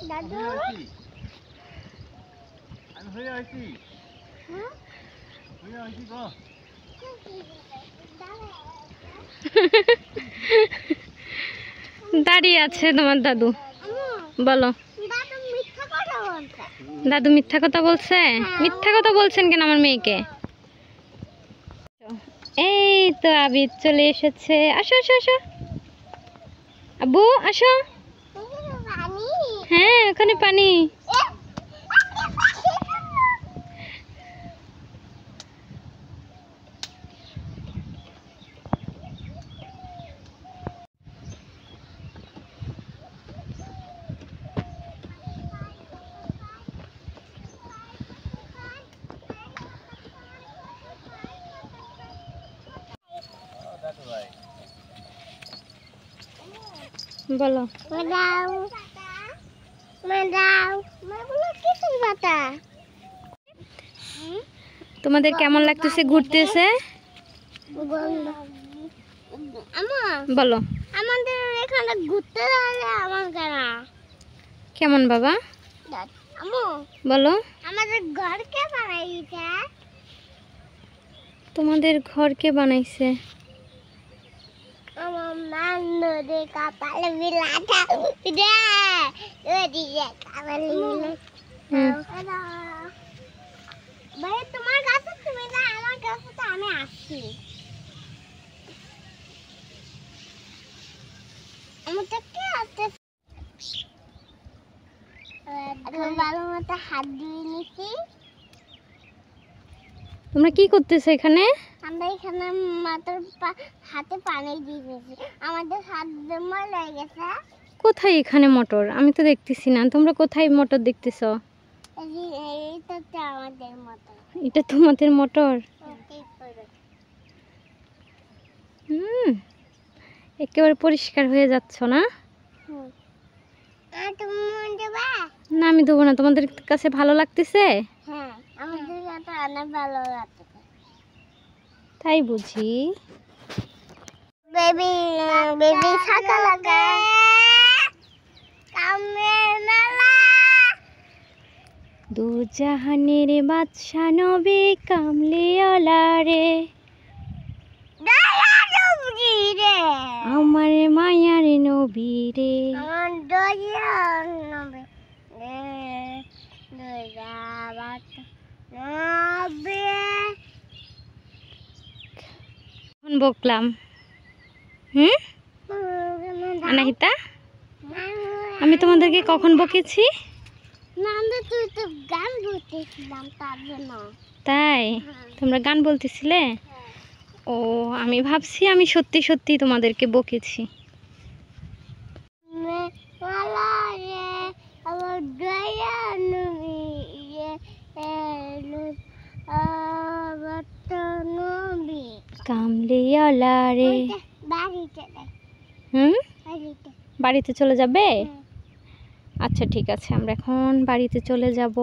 দাদু আমি হয়ে আছি গো দাঁড়িয়ে আছে তোমার দাদু। বলো। দাদু মিথ্যা কথা বলছে? মিথ্যা কথা বলছেন কেন আমার মেয়েকে? এই তো আবির চলে এসেছে। আসো আসো আসো আব্বু আসো। হ্যাঁ ওখানে পানি। বলো। তোমাদের কেমন লাগতেছে ঘুরতেছে? বলো। আমাদের এখানে ঘুরতে গেলে আমার কেমন বাবা? বলো। আমাদের ঘর কে বানাইছে? তোমাদের ঘর কে বানাইছে? আমার মা নদী কপালে বিলাটা রে ওদি কপালে বিলাটা। ভাই তোমার কাছে তুমি না আমার কাছে তো আমি আসছি। আমি তো কে আসতে এখন ভালো মতো হাত দিয়ে নিছি। তোমরা কি করতেছো এখানে? আমরা এখানে মাথার হাতে পানি দিয়েছি, আমাদের হাত জমা লেগে গেছে। কোথায় এখানে মোটর? আমি তো দেখতেছি না। তোমরা কোথায় মোটর দেখতেছো? এইটা তো আমাদের মোটর। এটা তোমাদের মোটর? একেবারে পরিষ্কার হয়ে যাচ্ছ না? না আমি দেবো না। তোমাদের কাছে ভালো লাগতেছে? হ্যাঁ আমাদের কাছে অনেক ভালো লাগতেছে। তাই বুঝি। বেবি বেবি ছাকা লাগা কামে মেলা দু জাহানের বাদশা নবী কামলিওয়ালা রে, আমার মায়ার নবী রে। আমার দয়ার নবী এখন বকলাম। আনাহিতা, আমি তোমাদেরকে কখন বকেছি? তুই তো গান বলতেছিলাম তার জন্য। তাই তোমরা গান বলতেছিলে? ও আমি ভাবছি আমি সত্যি সত্যি তোমাদেরকে বকেছি। আমার দয়ার নবী নবী কামলিওয়ালা রে। বাড়িতে চলে যাবে? আচ্ছা ঠিক আছে, আমরা এখন বাড়িতে চলে যাব।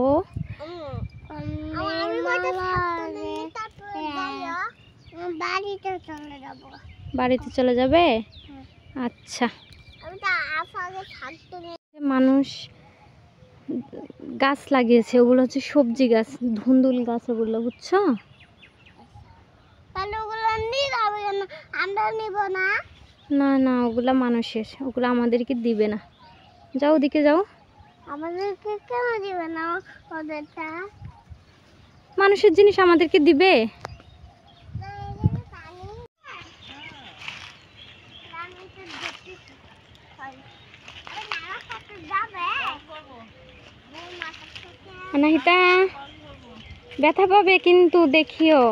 বাড়িতে চলে যাবে? আচ্ছা। মানুষ গাছ লাগিয়েছে, ওগুলো হচ্ছে সবজি গাছ, ধুন্দুল গাছ ওগুলো, বুঝছো? আমরা নিব না। না না ওগুলা মানুষের, ওগুলো আমাদেরকে দিবে না। যাও ওদিকে যাও। আমাদেরকে কেন দিবে না? ওদেরটা মানুষের জিনিস আমাদেরকে দিবে? আনাহিতা ব্যথা পাবে কিন্তু দেখিও।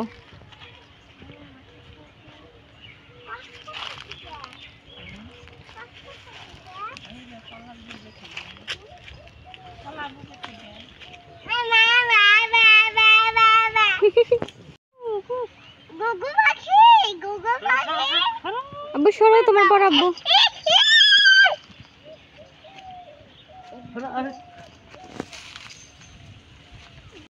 আব্বু সরো, তোমার পর আব্বু।